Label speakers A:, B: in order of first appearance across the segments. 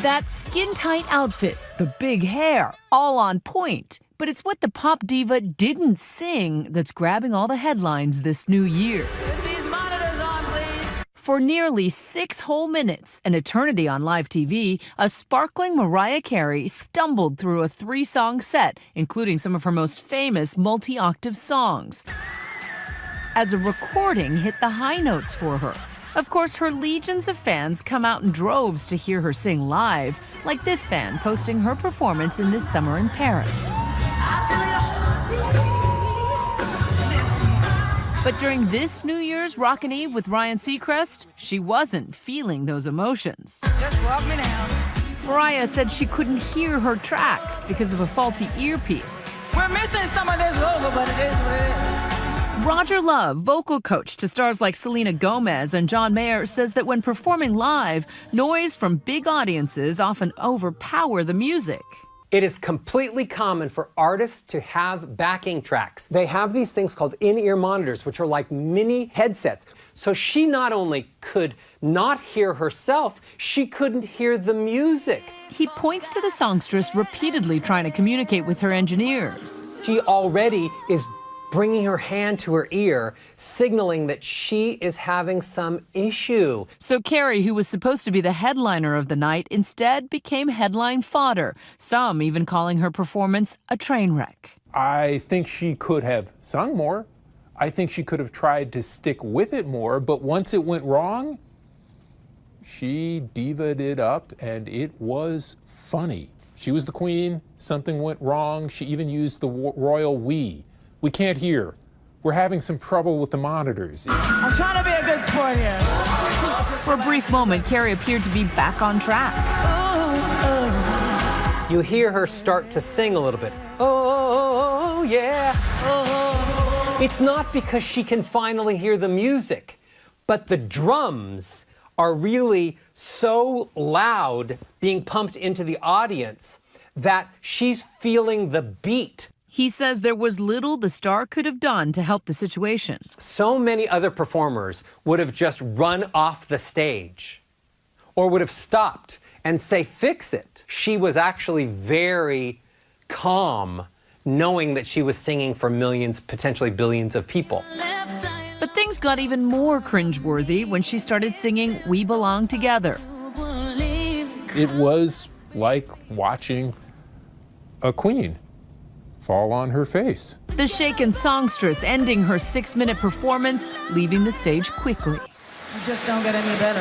A: That skin-tight outfit, the big hair, all on point. But it's what the pop diva didn't sing that's grabbing all the headlines this new year.
B: Put these monitors on, please.
A: For nearly 6 whole minutes, an eternity on live TV, a sparkling Mariah Carey stumbled through a 3-song set, including some of her most famous multi-octave songs, as a recording hit the high notes for her. Of course, her legions of fans come out in droves to hear her sing live, like this fan posting her performance in this summer in Paris. But during this New Year's Rockin' Eve with Ryan Seacrest, she wasn't feeling those emotions.
B: Just walk me down.
A: Mariah said she couldn't hear her tracks because of a faulty earpiece.
B: We're missing some of this logo, but it is what it is.
A: Roger Love, vocal coach to stars like Selena Gomez and John Mayer, says that when performing live, noise from big audiences often overpower the music.
C: It is completely common for artists to have backing tracks. They have these things called in-ear monitors, which are like mini headsets. So she not only could not hear herself, she couldn't hear the music.
A: He points to the songstress repeatedly trying to communicate with her engineers.
C: She already is bringing her hand to her ear, signaling that she is having some issue.
A: So Carey, who was supposed to be the headliner of the night, instead became headline fodder, some even calling her performance a train wreck.
D: I think she could have sung more. I think she could have tried to stick with it more, but once it went wrong, she diva'd it up, and it was funny. She was the queen, something went wrong, she even used the royal we. We can't hear. We're having some trouble with the monitors.
B: I'm trying to be a good sport here.
A: For a brief moment, Carey appeared to be back on track.
C: You hear her start to sing a little bit. Oh, yeah. Oh. It's not because she can finally hear the music, but the drums are really so loud being pumped into the audience that she's feeling the beat.
A: He says there was little the star could have done to help the situation.
C: So many other performers would have just run off the stage or would have stopped and say, fix it. She was actually very calm, knowing that she was singing for millions, potentially billions of people.
A: But things got even more cringeworthy when she started singing We Belong Together.
D: It was like watching a queen fall on her face.
A: The shaken songstress ending her 6-minute performance, leaving the stage quickly.
B: You just don't get any better.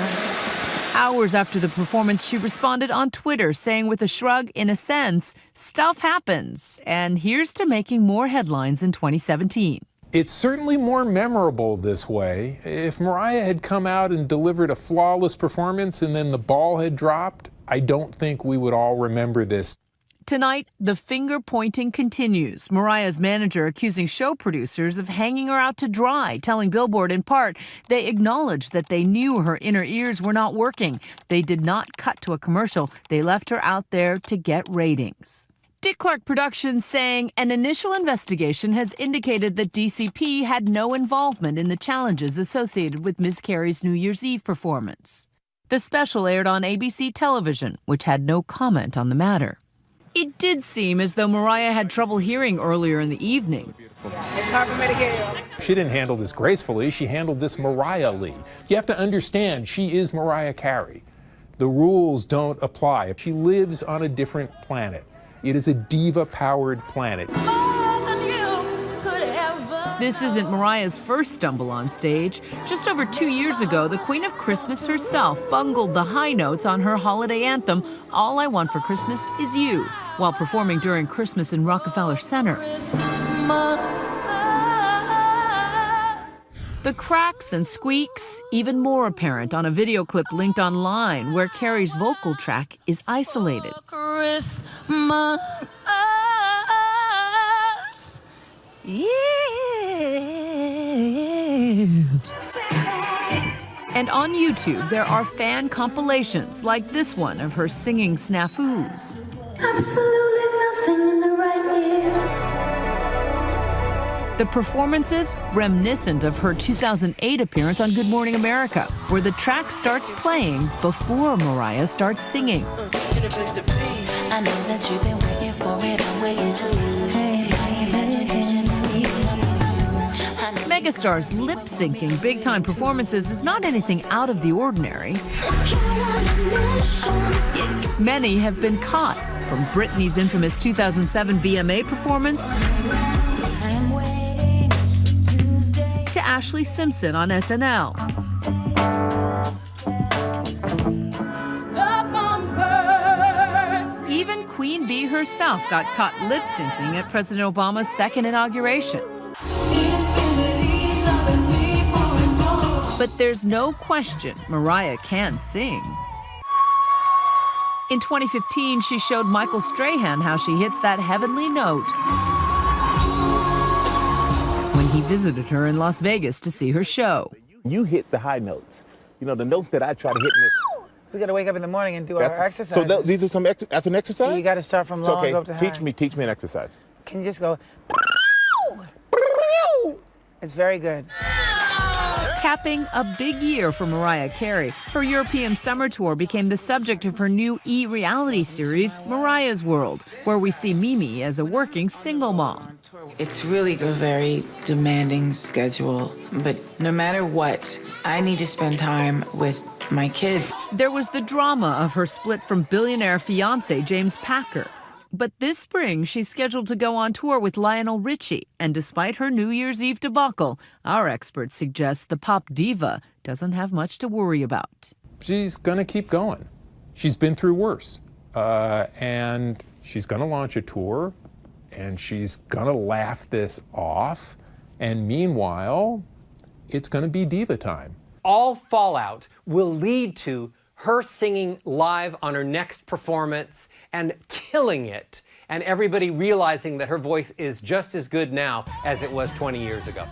A: Hours after the performance, she responded on Twitter, saying with a shrug, in a sense, stuff happens, and here's to making more headlines in 2017.
D: It's certainly more memorable this way. If Mariah had come out and delivered a flawless performance and then the ball had dropped, I don't think we would all remember this.
A: Tonight, the finger-pointing continues. Mariah's manager accusing show producers of hanging her out to dry, telling Billboard in part they acknowledged that they knew her inner ears were not working. They did not cut to a commercial. They left her out there to get ratings. Dick Clark Productions saying an initial investigation has indicated that DCP had no involvement in the challenges associated with Ms. Carey's New Year's Eve performance. The special aired on ABC television, which had no comment on the matter. It did seem as though Mariah had trouble hearing earlier in the evening.
B: It's hard for me to hear.
D: She didn't handle this gracefully, she handled this Mariah-ly. You have to understand, she is Mariah Carey. The rules don't apply. She lives on a different planet. It is a diva-powered planet.
A: This isn't Mariah's first stumble on stage. Just over 2 years ago, the Queen of Christmas herself bungled the high notes on her holiday anthem, All I Want for Christmas Is You, while performing during Christmas in Rockefeller Center. The cracks and squeaks, even more apparent on a video clip linked online where Carey's vocal track is isolated. And on YouTube, there are fan compilations like this one of her singing snafus.
E: Absolutely nothing in the right ear.
A: The performances reminiscent of her 2008 appearance on Good Morning America, where the track starts playing before Mariah starts singing.
E: I know that you've been waiting for it, I'm waiting too. My imagination.
A: Megastar's lip-syncing big-time performances is not anything out of the ordinary. Many have been caught, from Britney's infamous 2007 VMA performance to Ashley Simpson on SNL. Even Queen Bee herself got caught lip-syncing at President Obama's second inauguration. But there's no question Mariah can sing. In 2015, she showed Michael Strahan how she hits that heavenly note when he visited her in Las Vegas to see her show.
F: You hit the high notes. You know, the notes that I try to hit.
B: We got to wake up in the morning and do our exercises.
F: So these are some that's an exercise?
B: You got to start from low and go up to high.
F: Teach me an exercise.
B: Can you just go? It's very good.
A: Capping a big year for Mariah Carey, her European summer tour became the subject of her new e-reality series, Mariah's World, where we see Mimi as a working single mom.
G: It's really a very demanding schedule, but no matter what, I need to spend time with my kids.
A: There was the drama of her split from billionaire fiancé James Packer. But this spring, she's scheduled to go on tour with Lionel Richie. And despite her New Year's Eve debacle, our experts suggest the pop diva doesn't have much to worry about.
D: She's going to keep going. She's been through worse. And she's going to launch a tour, and she's going to laugh this off. And meanwhile, it's going to be diva time.
C: All fallout will lead to her singing live on her next performance and killing it, and everybody realizing that her voice is just as good now as it was 20 years ago.